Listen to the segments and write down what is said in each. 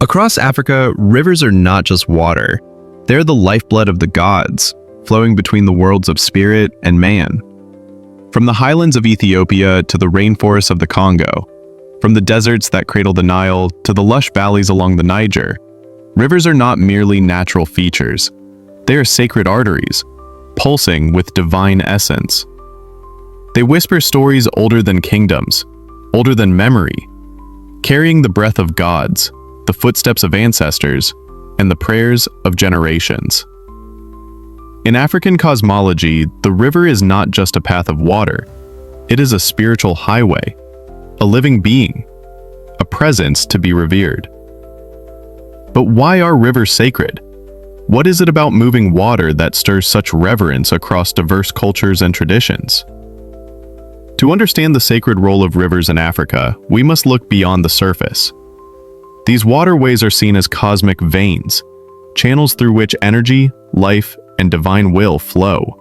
Across Africa, rivers are not just water. They're the lifeblood of the gods, flowing between the worlds of spirit and man. From the highlands of Ethiopia to the rainforests of the Congo, from the deserts that cradle the Nile to the lush valleys along the Niger, rivers are not merely natural features. They are sacred arteries, pulsing with divine essence. They whisper stories older than kingdoms, older than memory, carrying the breath of gods, the footsteps of ancestors, and the prayers of generations. In African cosmology, the river is not just a path of water. It is a spiritual highway, a living being, a presence to be revered. But why are rivers sacred? What is it about moving water that stirs such reverence across diverse cultures and traditions? To understand the sacred role of rivers in Africa, we must look beyond the surface. These waterways are seen as cosmic veins, channels through which energy, life, and divine will flow.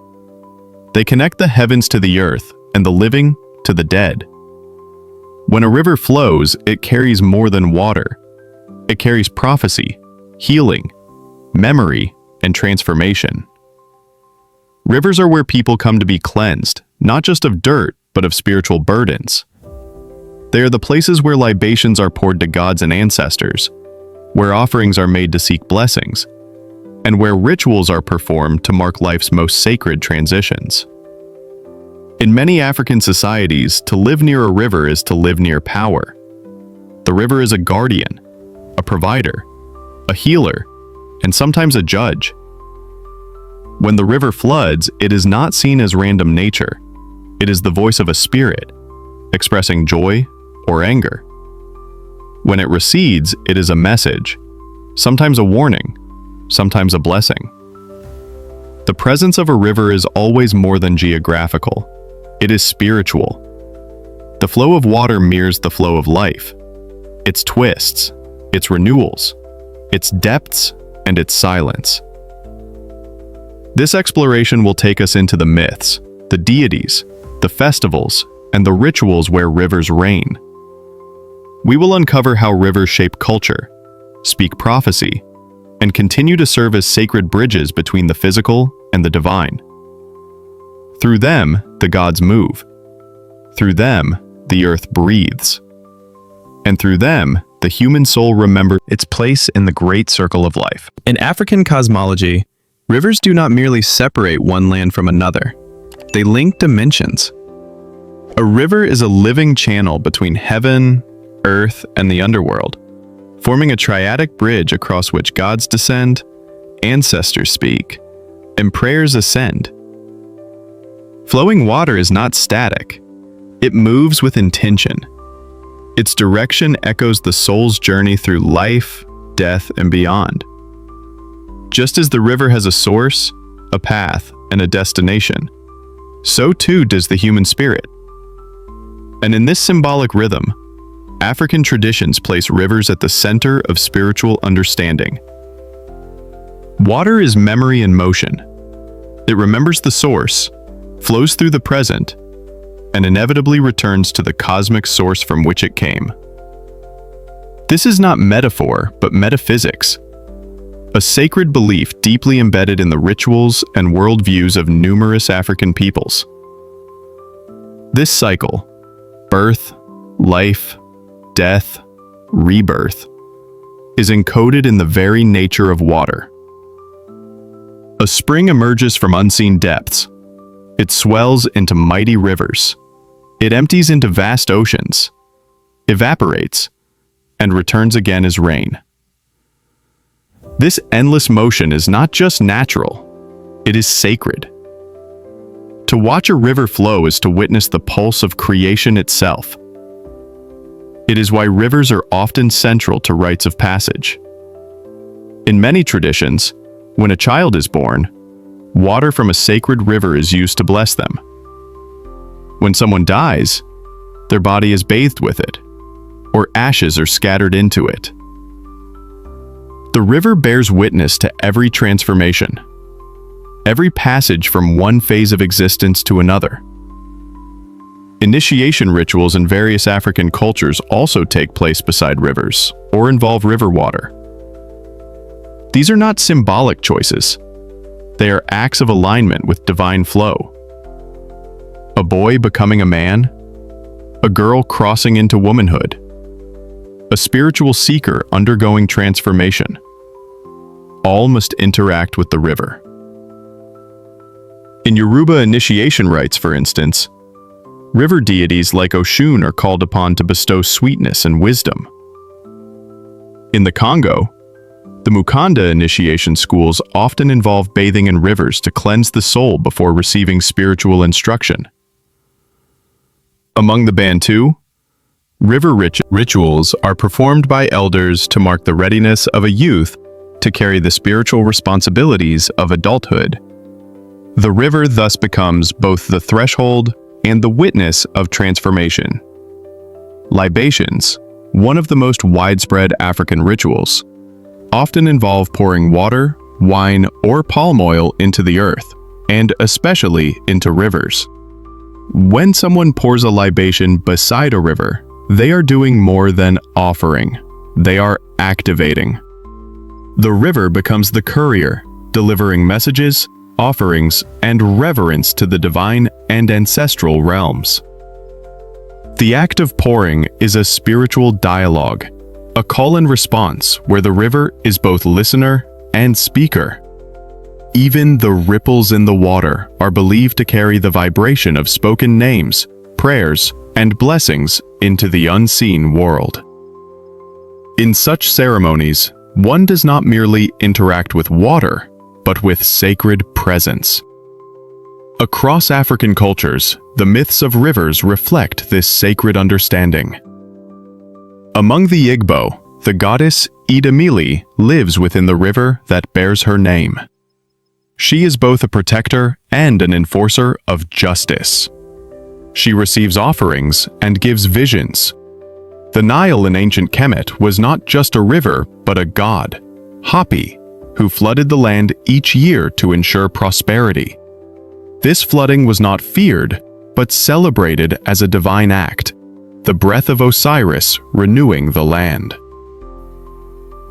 They connect the heavens to the earth and the living to the dead. When a river flows, it carries more than water. It carries prophecy, healing, memory, and transformation. Rivers are where people come to be cleansed, not just of dirt, but of spiritual burdens. They are the places where libations are poured to gods and ancestors, where offerings are made to seek blessings, and where rituals are performed to mark life's most sacred transitions. In many African societies, to live near a river is to live near power. The river is a guardian, a provider, a healer, and sometimes a judge. When the river floods, it is not seen as random nature. It is the voice of a spirit, expressing joy or anger. When it recedes, it is a message, sometimes a warning, sometimes a blessing. The presence of a river is always more than geographical. It is spiritual. The flow of water mirrors the flow of life, its twists, its renewals, its depths, and its silence. This exploration will take us into the myths, the deities, the festivals, and the rituals where rivers reign. We will uncover how rivers shape culture, speak prophecy, and continue to serve as sacred bridges between the physical and the divine. Through them, the gods move. Through them, the earth breathes. And through them, the human soul remembers its place in the great circle of life. In African cosmology, rivers do not merely separate one land from another. They link dimensions. A river is a living channel between heaven, earth, and the underworld, forming a triadic bridge across which gods descend, ancestors speak, and prayers ascend. Flowing water is not static. It moves with intention. Its direction echoes the soul's journey through life, death, and beyond. Just as the river has a source, a path, and a destination, so too does the human spirit. And in this symbolic rhythm, African traditions place rivers at the center of spiritual understanding. Water is memory in motion. It remembers the source, flows through the present, and inevitably returns to the cosmic source from which it came. This is not metaphor, but metaphysics, a sacred belief deeply embedded in the rituals and worldviews of numerous African peoples. This cycle, birth, life, death, rebirth, is encoded in the very nature of water. A spring emerges from unseen depths. It swells into mighty rivers. It empties into vast oceans, evaporates, and returns again as rain. This endless motion is not just natural, it is sacred. To watch a river flow is to witness the pulse of creation itself. It is why rivers are often central to rites of passage. In many traditions, when a child is born, water from a sacred river is used to bless them. When someone dies, their body is bathed with it, or ashes are scattered into it. The river bears witness to every transformation, every passage from one phase of existence to another. Initiation rituals in various African cultures also take place beside rivers or involve river water. These are not symbolic choices. They are acts of alignment with divine flow. A boy becoming a man, a girl crossing into womanhood, a spiritual seeker undergoing transformation. All must interact with the river. In Yoruba initiation rites, for instance, river deities like Oshun are called upon to bestow sweetness and wisdom. In the Congo, the Mukanda initiation schools often involve bathing in rivers to cleanse the soul before receiving spiritual instruction. Among the Bantu, river rituals are performed by elders to mark the readiness of a youth to carry the spiritual responsibilities of adulthood. The river thus becomes both the threshold and the witness of transformation. Libations, one of the most widespread African rituals, often involve pouring water, wine, or palm oil into the earth, and especially into rivers. When someone pours a libation beside a river, they are doing more than offering. They are activating. The river becomes the courier, delivering messages, offerings, and reverence to the divine and ancestral realms. The act of pouring is a spiritual dialogue, a call and response where the river is both listener and speaker. Even the ripples in the water are believed to carry the vibration of spoken names, prayers, and blessings into the unseen world. In such ceremonies, one does not merely interact with water, but with sacred presence. Across African cultures, the myths of rivers reflect this sacred understanding. Among the Igbo, the goddess Idemili lives within the river that bears her name. She is both a protector and an enforcer of justice. She receives offerings and gives visions. The Nile in ancient Kemet was not just a river, but a god, Hapi, who flooded the land each year to ensure prosperity. This flooding was not feared, but celebrated as a divine act, the breath of Osiris renewing the land.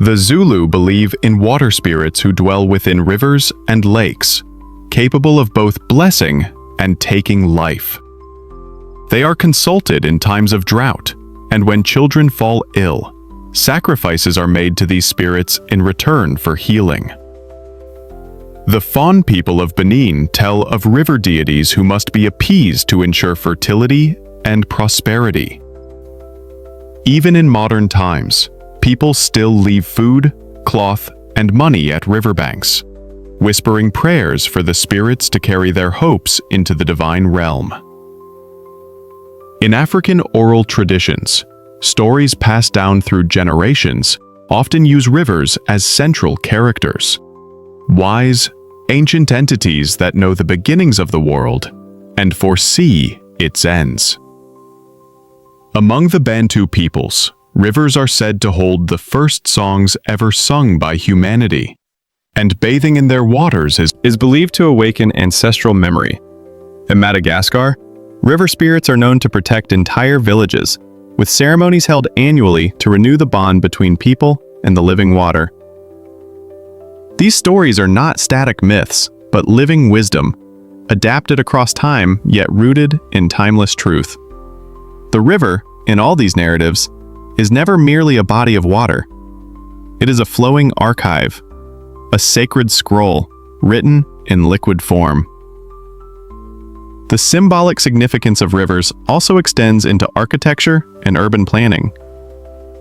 The Zulu believe in water spirits who dwell within rivers and lakes, capable of both blessing and taking life. They are consulted in times of drought, and when children fall ill, sacrifices are made to these spirits in return for healing. The Fon people of Benin tell of river deities who must be appeased to ensure fertility and prosperity. Even in modern times, people still leave food, cloth, and money at riverbanks, whispering prayers for the spirits to carry their hopes into the divine realm. In African oral traditions, stories passed down through generations often use rivers as central characters, wise, ancient entities that know the beginnings of the world and foresee its ends. Among the Bantu peoples, rivers are said to hold the first songs ever sung by humanity, and bathing in their waters is believed to awaken ancestral memory. In Madagascar, river spirits are known to protect entire villages, with ceremonies held annually to renew the bond between people and the living water. These stories are not static myths, but living wisdom, adapted across time yet rooted in timeless truth. The river, in all these narratives, is never merely a body of water. It is a flowing archive, a sacred scroll written in liquid form. The symbolic significance of rivers also extends into architecture and urban planning.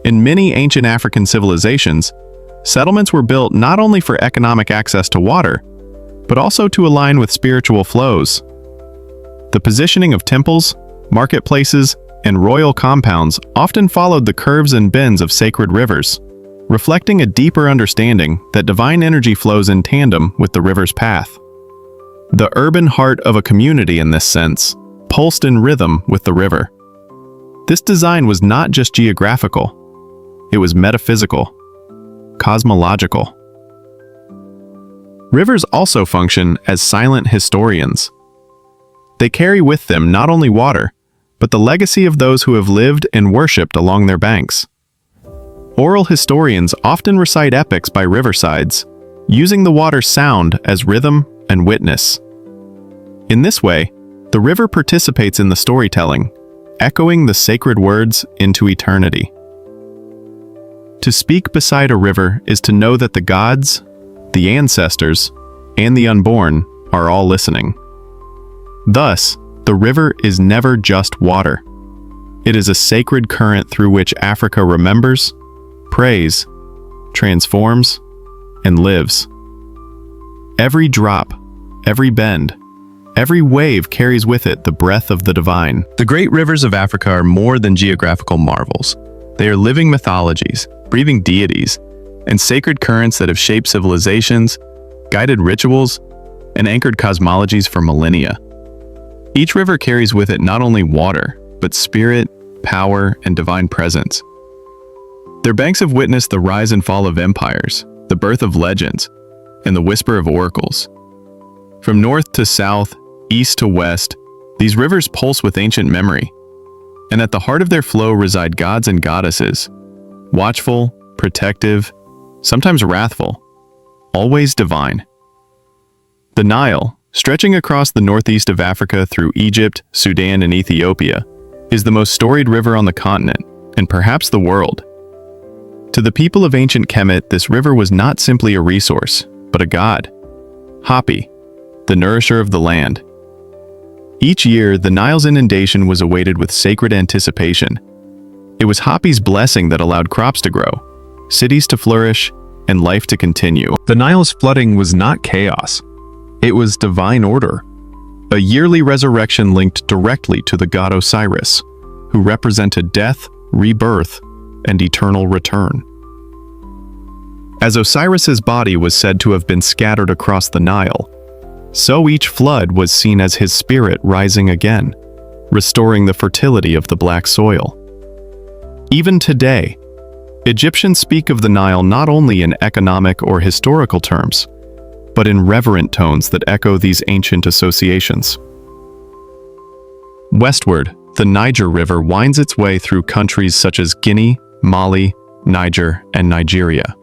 In many ancient African civilizations, settlements were built not only for economic access to water, but also to align with spiritual flows. The positioning of temples, marketplaces, and royal compounds often followed the curves and bends of sacred rivers, reflecting a deeper understanding that divine energy flows in tandem with the river's path. The urban heart of a community, in this sense, pulsed in rhythm with the river. This design was not just geographical, it was metaphysical, cosmological. Rivers also function as silent historians. They carry with them not only water, but the legacy of those who have lived and worshipped along their banks. Oral historians often recite epics by riversides, using the water's sound as rhythm and witness. In this way, the river participates in the storytelling, echoing the sacred words into eternity. To speak beside a river is to know that the gods, the ancestors, and the unborn are all listening. Thus, the river is never just water. It is a sacred current through which Africa remembers, prays, transforms, and lives. Every drop, every bend, every wave carries with it the breath of the divine. The great rivers of Africa are more than geographical marvels. They are living mythologies, breathing deities, and sacred currents that have shaped civilizations, guided rituals, and anchored cosmologies for millennia. Each river carries with it not only water, but spirit, power, and divine presence. Their banks have witnessed the rise and fall of empires, the birth of legends, and the whisper of oracles. From north to south, east to west, these rivers pulse with ancient memory, and at the heart of their flow reside gods and goddesses, watchful, protective, sometimes wrathful, always divine. The Nile, stretching across the northeast of Africa through Egypt, Sudan, and Ethiopia, is the most storied river on the continent, and perhaps the world. To the people of ancient Kemet, this river was not simply a resource, but a god, Hapi, the nourisher of the land. Each year, the Nile's inundation was awaited with sacred anticipation. It was Hapi's blessing that allowed crops to grow, cities to flourish, and life to continue. The Nile's flooding was not chaos. It was divine order, a yearly resurrection linked directly to the god Osiris, who represented death, rebirth, and eternal return. As Osiris's body was said to have been scattered across the Nile, so each flood was seen as his spirit rising again, restoring the fertility of the black soil. Even today, Egyptians speak of the Nile not only in economic or historical terms, but in reverent tones that echo these ancient associations. Westward, the Niger River winds its way through countries such as Guinea, Mali, Niger, and Nigeria.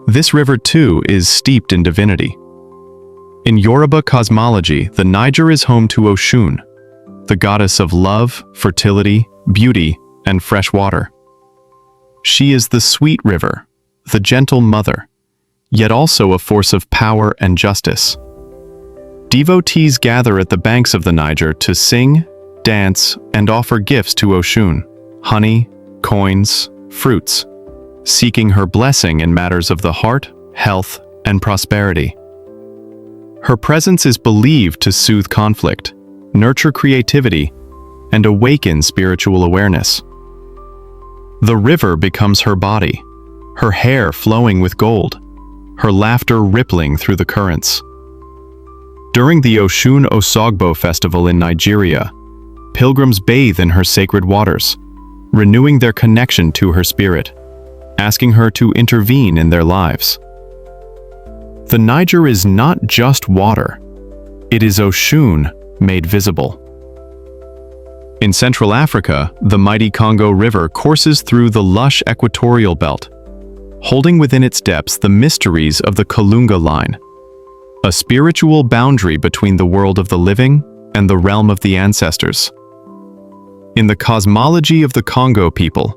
This river, too, is steeped in divinity. In Yoruba cosmology, the Niger is home to Oshun, the goddess of love, fertility, beauty, and fresh water. She is the sweet river, the gentle mother, yet also a force of power and justice. Devotees gather at the banks of the Niger to sing, dance, and offer gifts to Oshun, honey, coins, fruits, seeking her blessing in matters of the heart, health, and prosperity. Her presence is believed to soothe conflict, nurture creativity, and awaken spiritual awareness. The river becomes her body, her hair flowing with gold, her laughter rippling through the currents. During the Oshun Osogbo festival in Nigeria, pilgrims bathe in her sacred waters, renewing their connection to her spirit, asking her to intervene in their lives. The Niger is not just water, it is Oshun made visible. In Central Africa, the mighty Congo River courses through the lush equatorial belt, holding within its depths the mysteries of the Kalunga Line, a spiritual boundary between the world of the living and the realm of the ancestors. In the cosmology of the Congo people,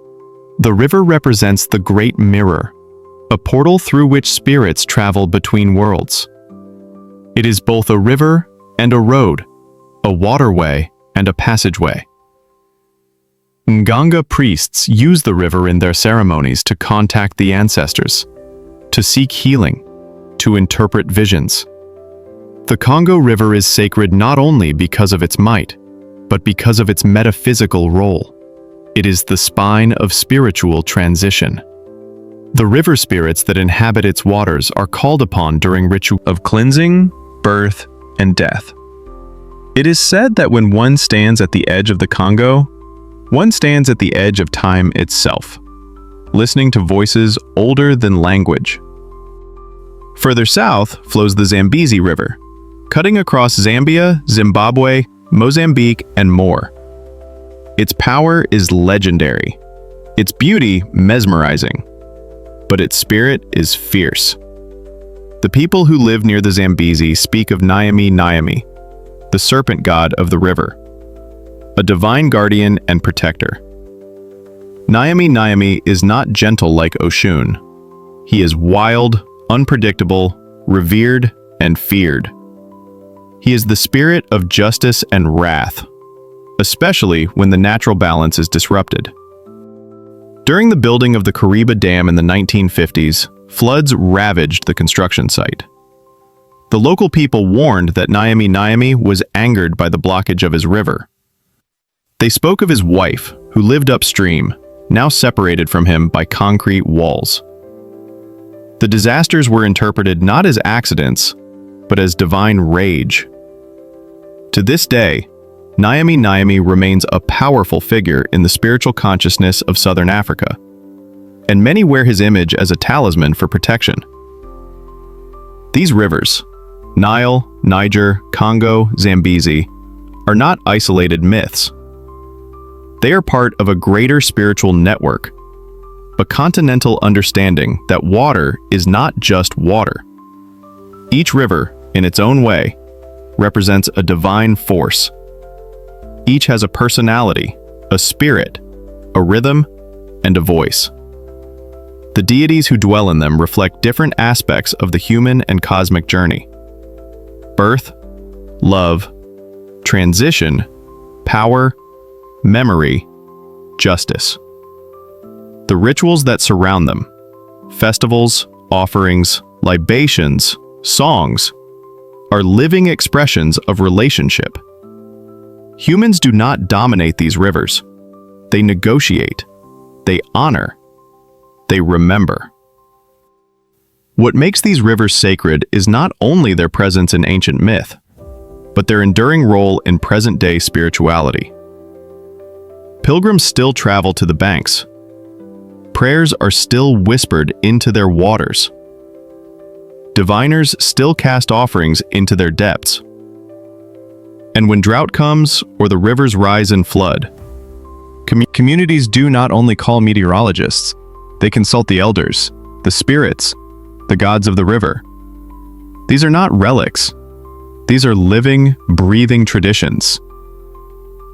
the river represents the Great Mirror, a portal through which spirits travel between worlds. It is both a river and a road, a waterway and a passageway. Nganga priests use the river in their ceremonies to contact the ancestors, to seek healing, to interpret visions. The Congo River is sacred not only because of its might, but because of its metaphysical role. It is the spine of spiritual transition. The river spirits that inhabit its waters are called upon during rituals of cleansing, birth, and death. It is said that when one stands at the edge of the Congo, one stands at the edge of time itself, listening to voices older than language. Further south flows the Zambezi River, cutting across Zambia, Zimbabwe, Mozambique, and more. Its power is legendary, its beauty mesmerizing, but its spirit is fierce. The people who live near the Zambezi speak of Nile and Niger, the serpent god of the river, a divine guardian and protector. Nile and Niger is not gentle like Oshun. He is wild, unpredictable, revered, and feared. He is the spirit of justice and wrath, especially when the natural balance is disrupted. During the building of the Kariba Dam in the 1950s, floods ravaged the construction site. The local people warned that Nile and Niger was angered by the blockage of his river. They spoke of his wife, who lived upstream, now separated from him by concrete walls. The disasters were interpreted not as accidents, but as divine rage. To this day, Nile and Niger remains a powerful figure in the spiritual consciousness of Southern Africa, and many wear his image as a talisman for protection. These rivers, Nile, Niger, Congo, Zambezi, are not isolated myths. They are part of a greater spiritual network, a continental understanding that water is not just water. Each river, in its own way, represents a divine force. Each has a personality, a spirit, a rhythm, and a voice. The deities who dwell in them reflect different aspects of the human and cosmic journey: birth, love, transition, power, memory, justice. The rituals that surround them, festivals, offerings, libations, songs, are living expressions of relationship. Humans do not dominate these rivers. They negotiate, they honor, they remember. What makes these rivers sacred is not only their presence in ancient myth, but their enduring role in present-day spirituality. Pilgrims still travel to the banks. Prayers are still whispered into their waters. Diviners still cast offerings into their depths. And when drought comes or the rivers rise in flood, communities do not only call meteorologists, they consult the elders, the spirits, the gods of the river. These are not relics. These are living, breathing traditions.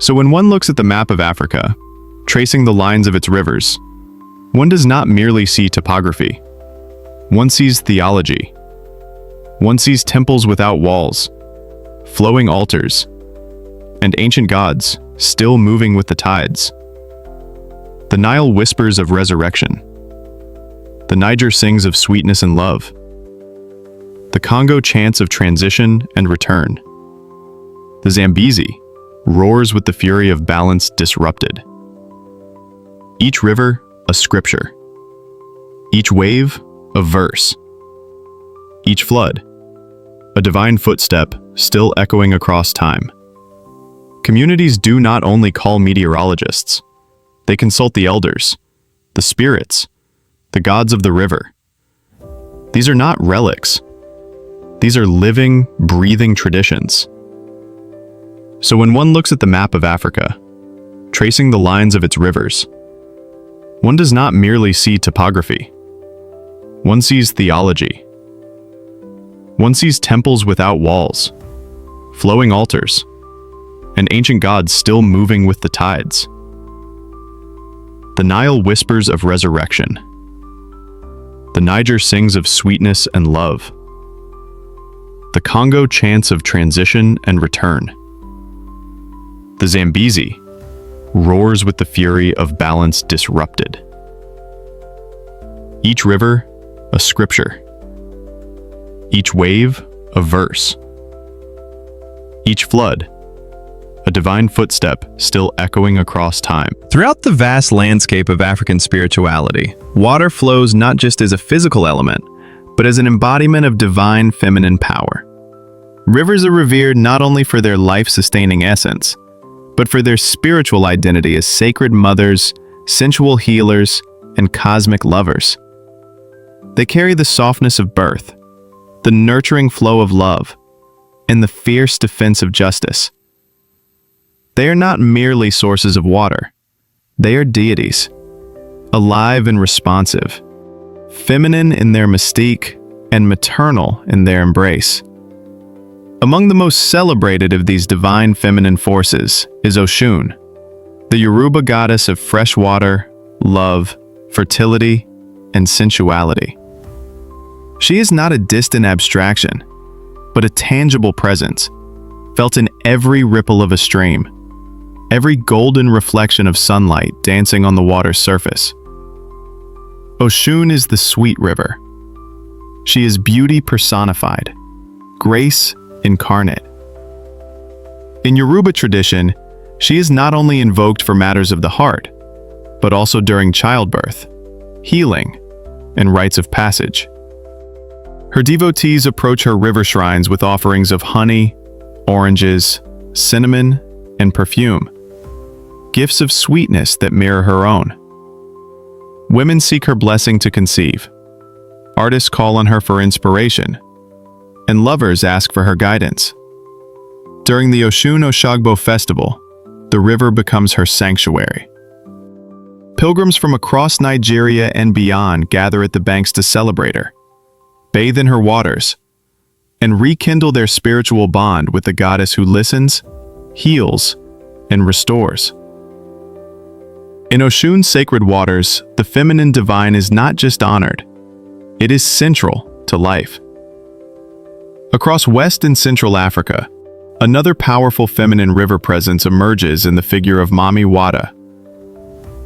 So when one looks at the map of Africa, tracing the lines of its rivers, one does not merely see topography. One sees theology. One sees temples without walls, flowing altars, and ancient gods still moving with the tides. The Nile whispers of resurrection. The Niger sings of sweetness and love. The Congo chants of transition and return. The Zambezi roars with the fury of balance disrupted. Each river, a scripture. Each wave, a verse. Each flood, a divine footstep still echoing across time. Communities do not only call meteorologists, they consult the elders, the spirits, the gods of the river. These are not relics. These are living, breathing traditions. So when one looks at the map of Africa, tracing the lines of its rivers, one does not merely see topography. One sees theology. One sees temples without walls, flowing altars, and ancient gods still moving with the tides. The Nile whispers of resurrection. The Niger sings of sweetness and love. The Congo chants of transition and return. The Zambezi roars with the fury of balance disrupted. Each river, a scripture. Each wave, a verse. Each flood, a divine footstep still echoing across time. Throughout the vast landscape of African spirituality, water flows not just as a physical element, but as an embodiment of divine feminine power. Rivers are revered not only for their life-sustaining essence, but for their spiritual identity as sacred mothers, sensual healers, and cosmic lovers. They carry the softness of birth, the nurturing flow of love, and the fierce defense of justice. They are not merely sources of water. They are deities, alive and responsive, feminine in their mystique and maternal in their embrace. Among the most celebrated of these divine feminine forces is Oshun, the Yoruba goddess of fresh water, love, fertility, and sensuality. She is not a distant abstraction, but a tangible presence, felt in every ripple of a stream, every golden reflection of sunlight dancing on the water's surface. Oshun is the sweet river. She is beauty personified, grace incarnate. In Yoruba tradition, she is not only invoked for matters of the heart, but also during childbirth, healing, and rites of passage. Her devotees approach her river shrines with offerings of honey, oranges, cinnamon, and perfume, gifts of sweetness that mirror her own. Women seek her blessing to conceive. Artists call on her for inspiration, and lovers ask for her guidance. During the Oshun-Oshogbo festival, the river becomes her sanctuary. Pilgrims from across Nigeria and beyond gather at the banks to celebrate her, bathe in her waters, and rekindle their spiritual bond with the goddess who listens, heals, and restores. In Oshun's sacred waters, the feminine divine is not just honored, it is central to life. Across West and Central Africa, another powerful feminine river presence emerges in the figure of Mami Wata.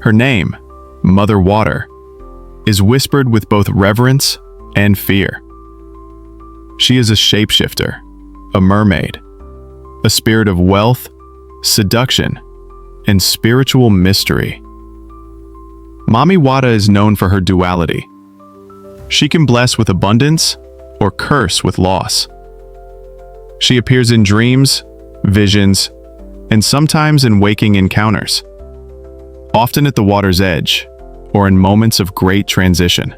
Her name, Mother Water, is whispered with both reverence and fear. She is a shapeshifter, a mermaid, a spirit of wealth, seduction, and spiritual mystery. Mami Wata is known for her duality. She can bless with abundance or curse with loss. She appears in dreams, visions, and sometimes in waking encounters, often at the water's edge or in moments of great transition.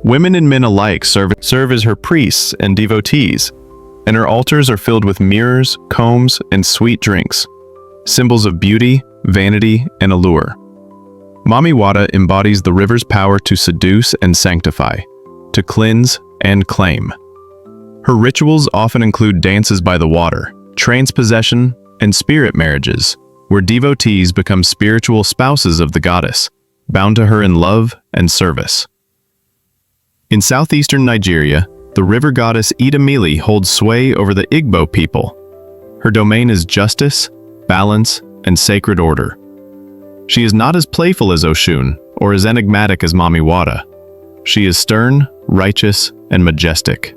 Women and men alike serve as her priests and devotees, and her altars are filled with mirrors, combs, and sweet drinks, symbols of beauty, vanity, and allure. Mami Wata embodies the river's power to seduce and sanctify, to cleanse and claim. Her rituals often include dances by the water, trance possession, and spirit marriages, where devotees become spiritual spouses of the goddess, bound to her in love and service. In southeastern Nigeria, the river goddess Idemili holds sway over the Igbo people. Her domain is justice, balance, and sacred order. She is not as playful as Oshun or as enigmatic as Mami Wata. She is stern, righteous, and majestic.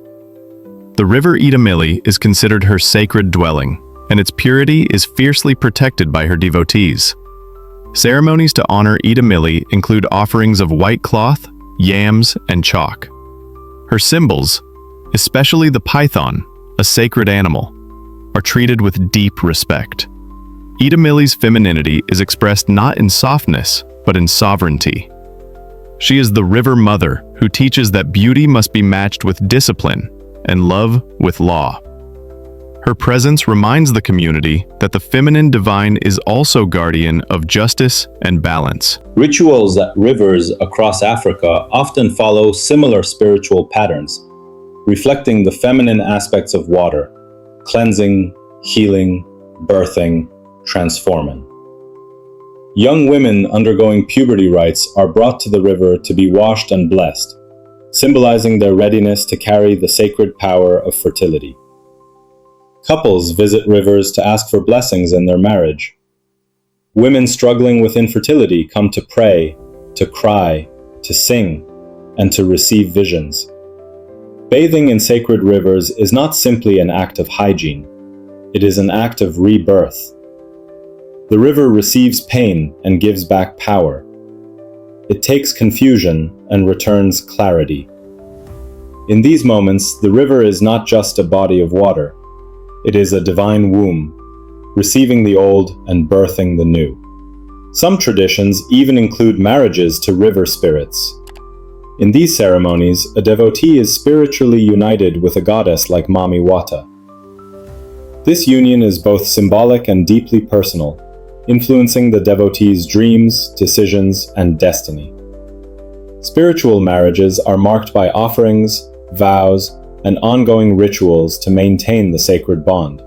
The river Idemili is considered her sacred dwelling, and its purity is fiercely protected by her devotees. Ceremonies to honor Idemili include offerings of white cloth, yams, and chalk. Her symbols, especially the python, a sacred animal, are treated with deep respect. Idemili's femininity is expressed not in softness, but in sovereignty. She is the river mother who teaches that beauty must be matched with discipline and love with law. Her presence reminds the community that the feminine divine is also guardian of justice and balance. Rituals at rivers across Africa often follow similar spiritual patterns, reflecting the feminine aspects of water: cleansing, healing, birthing, transforming. Young women undergoing puberty rites are brought to the river to be washed and blessed, symbolizing their readiness to carry the sacred power of fertility. Couples visit rivers to ask for blessings in their marriage. Women struggling with infertility come to pray, to cry, to sing, and to receive visions. Bathing in sacred rivers is not simply an act of hygiene. It is an act of rebirth. The river receives pain and gives back power. It takes confusion and returns clarity. In these moments, the river is not just a body of water. It is a divine womb, receiving the old and birthing the new. Some traditions even include marriages to river spirits. In these ceremonies, a devotee is spiritually united with a goddess like Mami Wata. This union is both symbolic and deeply personal, influencing the devotee's dreams, decisions, and destiny. Spiritual marriages are marked by offerings, vows, and ongoing rituals to maintain the sacred bond.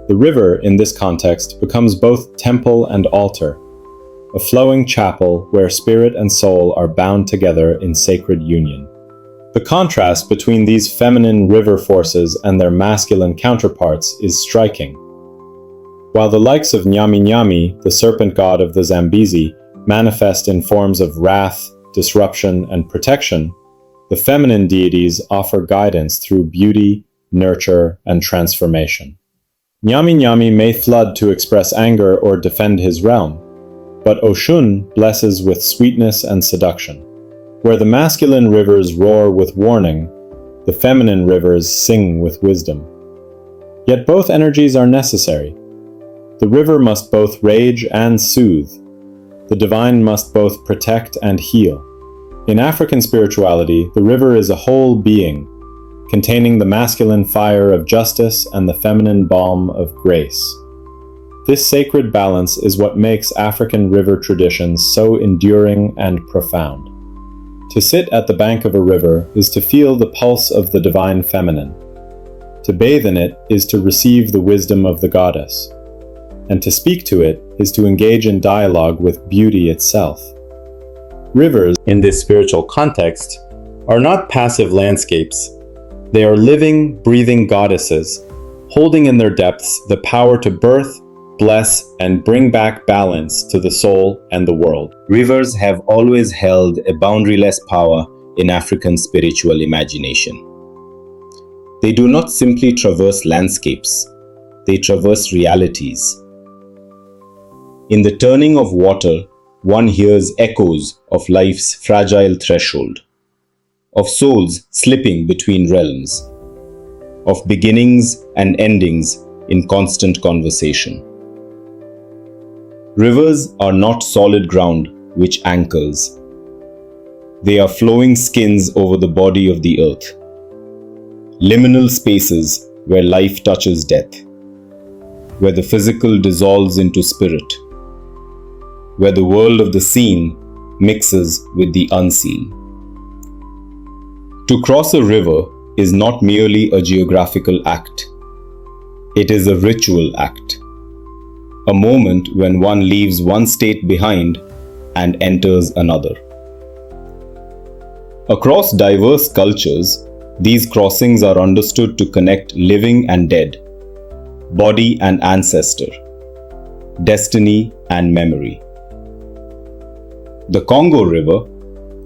The river, in this context, becomes both temple and altar, a flowing chapel where spirit and soul are bound together in sacred union. The contrast between these feminine river forces and their masculine counterparts is striking. While the likes of Nyami Nyami, the serpent god of the Zambezi, manifest in forms of wrath, disruption, and protection, the feminine deities offer guidance through beauty, nurture, and transformation. Nyami Nyami may flood to express anger or defend his realm, but Oshun blesses with sweetness and seduction. Where the masculine rivers roar with warning, the feminine rivers sing with wisdom. Yet both energies are necessary. The river must both rage and soothe. The divine must both protect and heal. In African spirituality, the river is a whole being, containing the masculine fire of justice and the feminine balm of grace. This sacred balance is what makes African river traditions so enduring and profound. To sit at the bank of a river is to feel the pulse of the divine feminine. To bathe in it is to receive the wisdom of the goddess. And to speak to it is to engage in dialogue with beauty itself. Rivers, in this spiritual context, are not passive landscapes. They are living, breathing goddesses, holding in their depths the power to birth, bless, and bring back balance to the soul and the world. Rivers have always held a boundaryless power in African spiritual imagination. They do not simply traverse landscapes, they traverse realities. In the turning of water, one hears echoes of life's fragile threshold, of souls slipping between realms, of beginnings and endings in constant conversation. Rivers are not solid ground which anchors. They are flowing skins over the body of the earth, liminal spaces where life touches death, where the physical dissolves into spirit, where the world of the seen mixes with the unseen. To cross a river is not merely a geographical act. It is a ritual act. A moment when one leaves one state behind and enters another. Across diverse cultures, these crossings are understood to connect living and dead, body and ancestor, destiny and memory. The Congo River,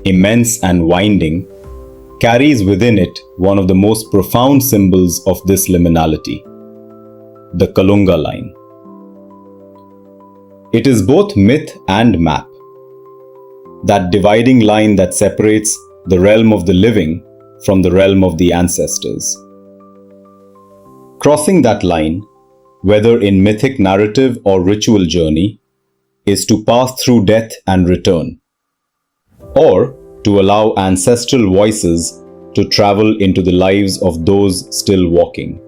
immense and winding, carries within it one of the most profound symbols of this liminality, the Kalunga line. It is both myth and map, that dividing line that separates the realm of the living from the realm of the ancestors. Crossing that line, whether in mythic narrative or ritual journey, is to pass through death and return, or to allow ancestral voices to travel into the lives of those still walking.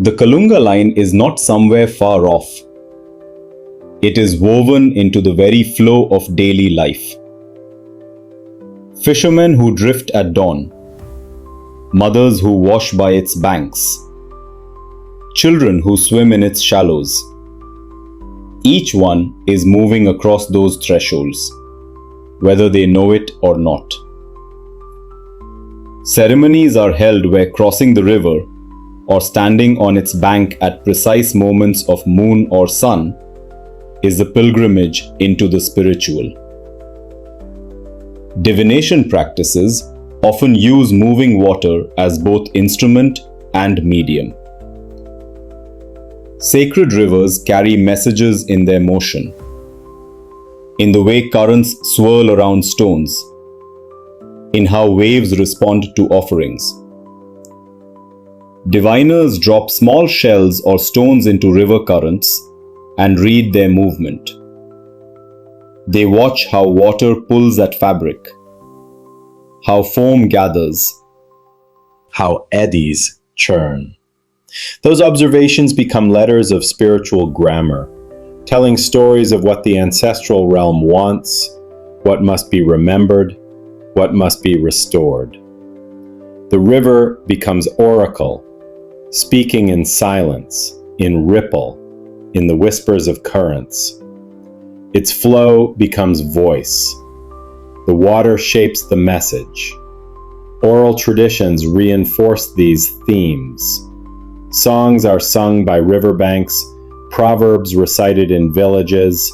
The Kalunga line is not somewhere far off. It is woven into the very flow of daily life. Fishermen who drift at dawn, mothers who wash by its banks, children who swim in its shallows. Each one is moving across those thresholds, whether they know it or not. Ceremonies are held where crossing the river or standing on its bank at precise moments of moon or sun is a pilgrimage into the spiritual. Divination practices often use moving water as both instrument and medium. Sacred rivers carry messages in their motion, in the way currents swirl around stones, in how waves respond to offerings. Diviners drop small shells or stones into river currents and read their movement. They watch how water pulls at fabric, how foam gathers, how eddies churn. Those observations become letters of spiritual grammar, telling stories of what the ancestral realm wants, what must be remembered, what must be restored. The river becomes oracle, speaking in silence, in ripple, in the whispers of currents. Its flow becomes voice. The water shapes the message. Oral traditions reinforce these themes. Songs are sung by riverbanks, proverbs recited in villages,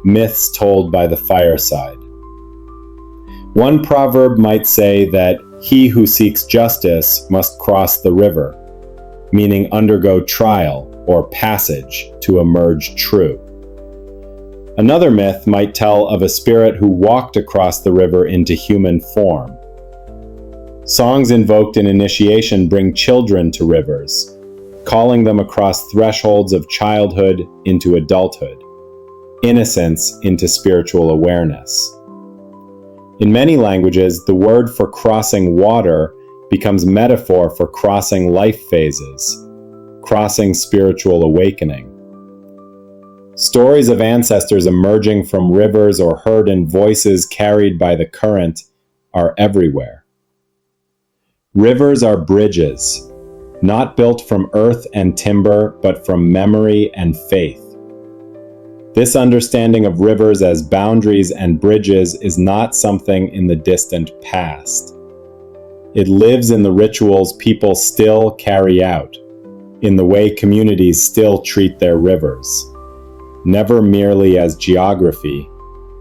myths told by the fireside. One proverb might say that he who seeks justice must cross the river, meaning undergo trial or passage to emerge true. Another myth might tell of a spirit who walked across the river into human form. Songs invoked in initiation bring children to rivers, calling them across thresholds of childhood into adulthood, innocence into spiritual awareness. In many languages, the word for crossing water becomes metaphor for crossing life phases, crossing spiritual awakening. Stories of ancestors emerging from rivers or heard in voices carried by the current are everywhere. Rivers are bridges, not built from earth and timber, but from memory and faith. This understanding of rivers as boundaries and bridges is not something in the distant past. It lives in the rituals people still carry out, in the way communities still treat their rivers, never merely as geography,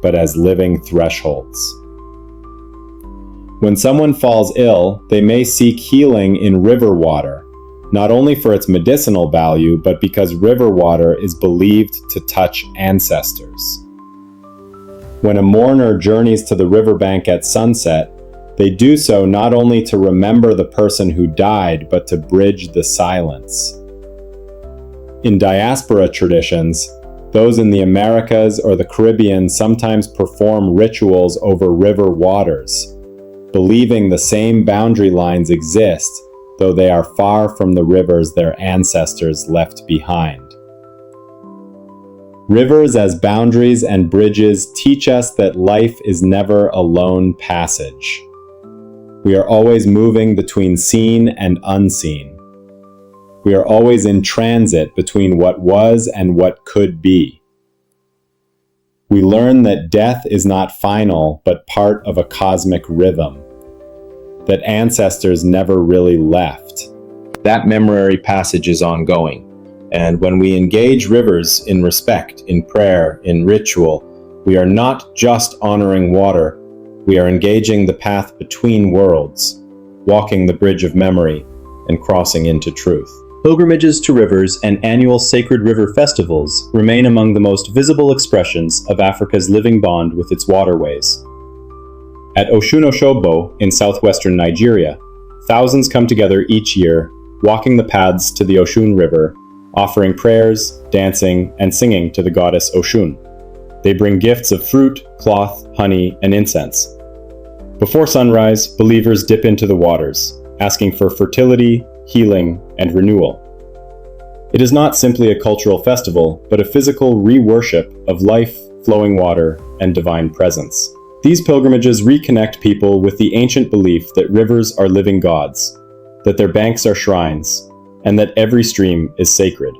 but as living thresholds. When someone falls ill, they may seek healing in river water, not only for its medicinal value, but because river water is believed to touch ancestors. When a mourner journeys to the riverbank at sunset, they do so not only to remember the person who died, but to bridge the silence. In diaspora traditions, those in the Americas or the Caribbean sometimes perform rituals over river waters, believing the same boundary lines exist, though they are far from the rivers their ancestors left behind. Rivers as boundaries and bridges teach us that life is never a lone passage. We are always moving between seen and unseen. We are always in transit between what was and what could be. We learn that death is not final, but part of a cosmic rhythm, that ancestors never really left. That memory passage is ongoing. And when we engage rivers in respect, in prayer, in ritual, we are not just honoring water, we are engaging the path between worlds, walking the bridge of memory, and crossing into truth. Pilgrimages to rivers and annual sacred river festivals remain among the most visible expressions of Africa's living bond with its waterways. At Osun-Oshogbo in southwestern Nigeria, thousands come together each year, walking the paths to the Osun River, offering prayers, dancing, and singing to the goddess Osun. They bring gifts of fruit, cloth, honey, and incense. Before sunrise, believers dip into the waters, asking for fertility, healing, and renewal. It is not simply a cultural festival, but a physical re-worship of life, flowing water, and divine presence. These pilgrimages reconnect people with the ancient belief that rivers are living gods, that their banks are shrines, and that every stream is sacred.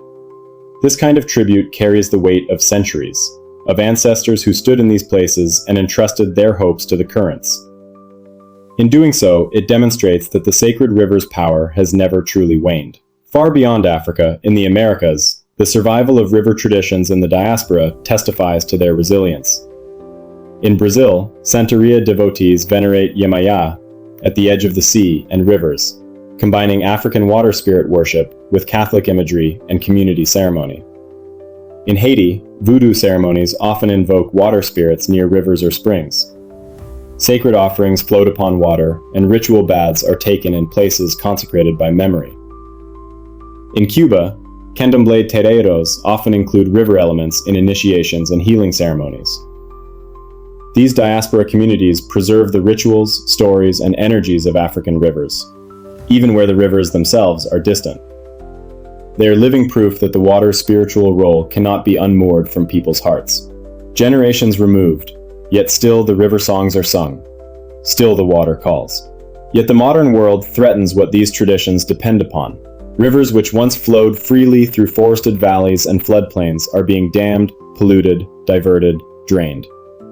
This kind of tribute carries the weight of centuries, of ancestors who stood in these places and entrusted their hopes to the currents. In doing so, it demonstrates that the sacred river's power has never truly waned. Far beyond Africa, in the Americas, the survival of river traditions in the diaspora testifies to their resilience. In Brazil, Santeria devotees venerate Yemaya at the edge of the sea and rivers, combining African water spirit worship with Catholic imagery and community ceremony. In Haiti, voodoo ceremonies often invoke water spirits near rivers or springs. Sacred offerings float upon water, and ritual baths are taken in places consecrated by memory. In Cuba, candomblé terreiros often include river elements in initiations and healing ceremonies. These diaspora communities preserve the rituals, stories, and energies of African rivers, even where the rivers themselves are distant. They are living proof that the water's spiritual role cannot be unmoored from people's hearts. Generations removed, yet still the river songs are sung. Still the water calls. Yet the modern world threatens what these traditions depend upon. Rivers which once flowed freely through forested valleys and floodplains are being dammed, polluted, diverted, drained.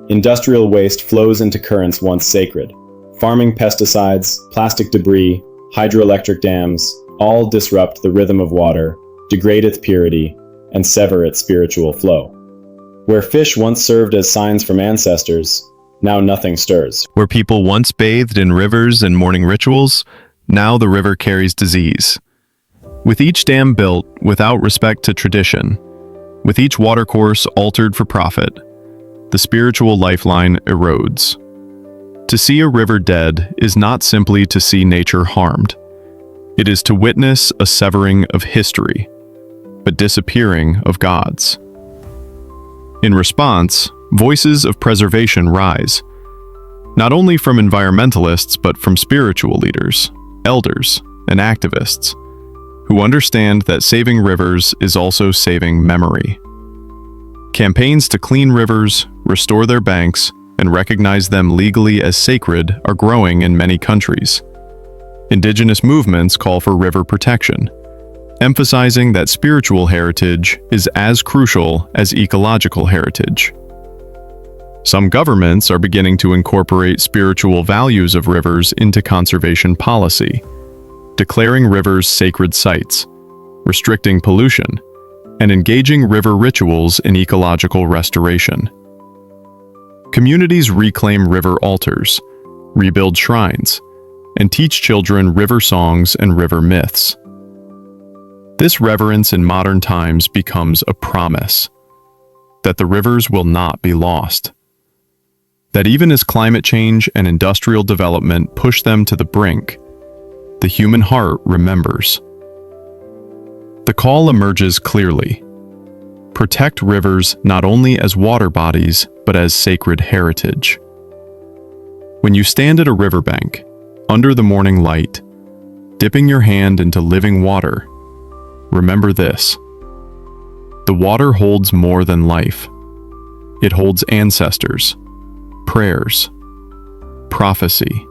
Industrial waste flows into currents once sacred. Farming pesticides, plastic debris, hydroelectric dams, all disrupt the rhythm of water, degrade its purity, and sever its spiritual flow. Where fish once served as signs from ancestors, now nothing stirs. Where people once bathed in rivers and morning rituals, now the river carries disease. With each dam built without respect to tradition, with each watercourse altered for profit, the spiritual lifeline erodes. To see a river dead is not simply to see nature harmed. It is to witness a severing of history, but disappearing of gods. In response, voices of preservation rise, not only from environmentalists but from spiritual leaders, elders, and activists, who understand that saving rivers is also saving memory. Campaigns to clean rivers, restore their banks, and recognize them legally as sacred are growing in many countries. Indigenous movements call for river protection, emphasizing that spiritual heritage is as crucial as ecological heritage. Some governments are beginning to incorporate spiritual values of rivers into conservation policy, declaring rivers sacred sites, restricting pollution, and engaging river rituals in ecological restoration. Communities reclaim river altars, rebuild shrines, and teach children river songs and river myths. This reverence in modern times becomes a promise that the rivers will not be lost. That even as climate change and industrial development push them to the brink, the human heart remembers. The call emerges clearly. Protect rivers not only as water bodies, but as sacred heritage. When you stand at a riverbank, under the morning light, dipping your hand into living water, remember this. The water holds more than life. It holds ancestors, prayers, prophecy.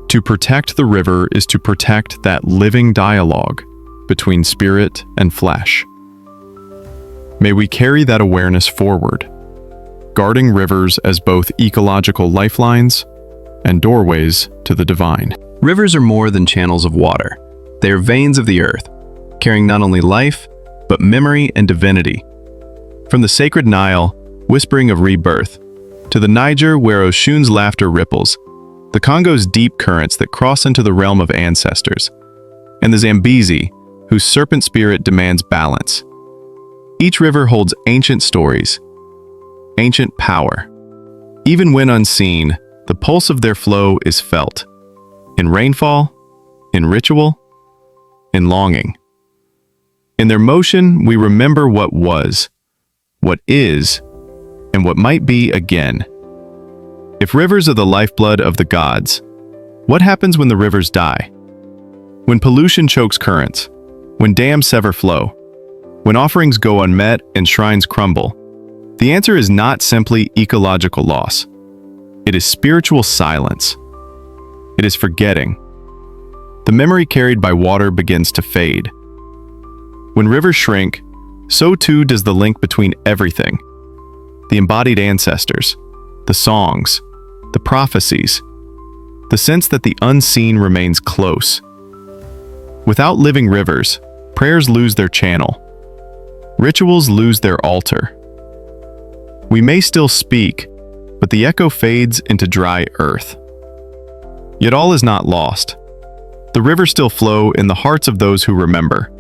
To protect the river is to protect that living dialogue between spirit and flesh. May we carry that awareness forward, guarding rivers as both ecological lifelines and doorways to the divine. Rivers are more than channels of water. They are veins of the earth, carrying not only life, but memory and divinity. From the sacred Nile, whispering of rebirth, to the Niger where Oshun's laughter ripples, the Congo's deep currents that cross into the realm of ancestors, and the Zambezi, whose serpent spirit demands balance. Each river holds ancient stories, ancient power. Even when unseen, the pulse of their flow is felt. In rainfall, in ritual, in longing. In their motion, we remember what was, what is, and what might be again. If rivers are the lifeblood of the gods, what happens when the rivers die? When pollution chokes currents, when dams sever flow, when offerings go unmet and shrines crumble, the answer is not simply ecological loss. It is spiritual silence. It is forgetting. The memory carried by water begins to fade. When rivers shrink, so too does the link between everything. The embodied ancestors, the songs, the prophecies, the sense that the unseen remains close. Without living rivers, prayers lose their channel. Rituals lose their altar. We may still speak, but the echo fades into dry earth. Yet all is not lost. The rivers still flow in the hearts of those who remember.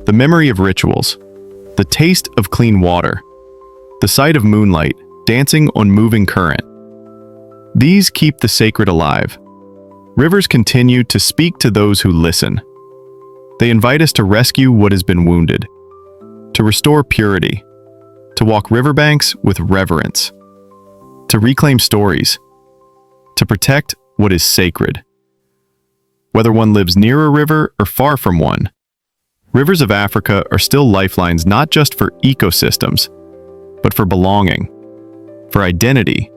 The memory of rituals, the taste of clean water, the sight of moonlight dancing on moving current. These keep the sacred alive. Rivers continue to speak to those who listen. They invite us to rescue what has been wounded, to restore purity, to walk riverbanks with reverence, to reclaim stories, to protect what is sacred. Whether one lives near a river or far from one, Rivers of Africa are still lifelines not just for ecosystems, but for belonging, for identity,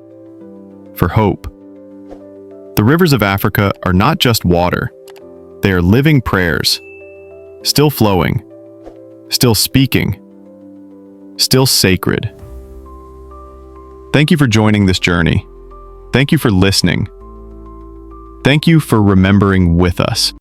for hope. The rivers of Africa are not just water. They are living prayers, still flowing, still speaking, still sacred. Thank you for joining this journey. Thank you for listening. Thank you for remembering with us.